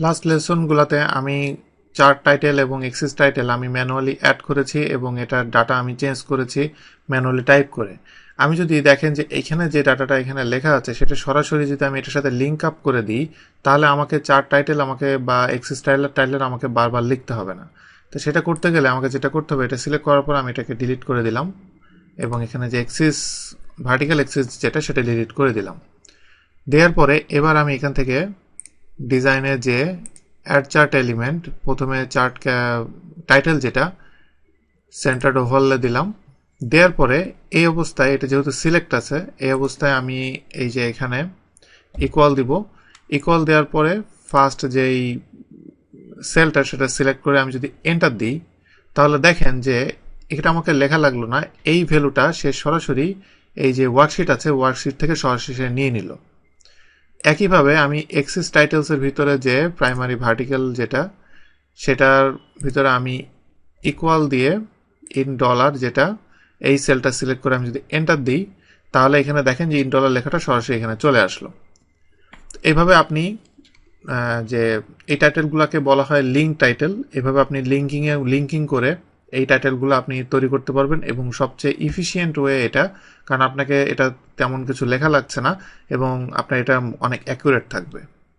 Last লেসনগুলোতে আমি chart title এবং axis title আমি ম্যানুয়ালি অ্যাড করেছি এবং এটার ডাটা আমি চেঞ্জ করেছি ম্যানুয়ালি টাইপ করে। আমি যদি দেখেন যে এখানে যে ডাটাটা এখানে লেখা আছে সেটা সরাসরি যদি আমি এটার সাথে লিঙ্ক আপ করে দিই, তাহলে আমাকে চার্ট টাইটেল আমাকে বা এক্সিস টাইটেল আমাকে বারবার লিখতে হবে না। তো সেটা করতে গেলে আমাকে যেটা করতে হবে, এটা সিলেক্ট করার পর আমি এটাকে ডিলিট করে দিলাম এবং এখানে যে এক্সিস ভার্টিক্যাল এক্সিস যেটা সেটা ডিলিট করে দিলাম। দেওয়ার পরে এবার আমি এখান থেকে ডিজাইনে যে অ্যাড চার্ট এলিমেন্ট, প্রথমে চার্ট টাইটেল যেটা সেন্টার্ড ওভারলে দিলাম। দেওয়ার পরে এই অবস্থায় এটা যেহেতু সিলেক্ট আছে, এই অবস্থায় আমি এই যে এখানে ইকুয়াল দিব। ইকুয়াল দেওয়ার পরে ফার্স্ট যেই সেলটা সেটা সিলেক্ট করে আমি যদি এন্টার দিই, তাহলে দেখেন যে এটা আমাকে লেখা লাগলো না, এই ভ্যালুটা সে সরাসরি এই যে ওয়ার্কশিট আছে ওয়ার্কশিট থেকে সরাসরি সে নিয়ে নিল। একইভাবে আমি এক্সিস টাইটেলসের ভিতরে যে প্রাইমারি ভার্টিক্যাল যেটা, সেটার ভিতরে আমি ইকুয়াল দিয়ে ইন ডলার যেটা, এই সেলটা সিলেক্ট করে আমি যদি এন্টার দিই, তাহলে এখানে দেখেন যে ইন ডলার লেখাটা সরাসরি এখানে চলে আসলো। এইভাবে আপনি যে এই টাইটেলগুলোকে বলা হয় লিঙ্ক টাইটেল, এভাবে আপনি লিঙ্কিং করে এই টাইটেলগুলো আপনি তৈরি করতে পারবেন এবং সবচেয়ে ইফিশিয়েন্ট ওয়ে এটা, কারণ আপনাকে এটা তেমন কিছু লেখা লাগছে না এবং আপনার এটা অনেক অ্যাকুরেট থাকবে।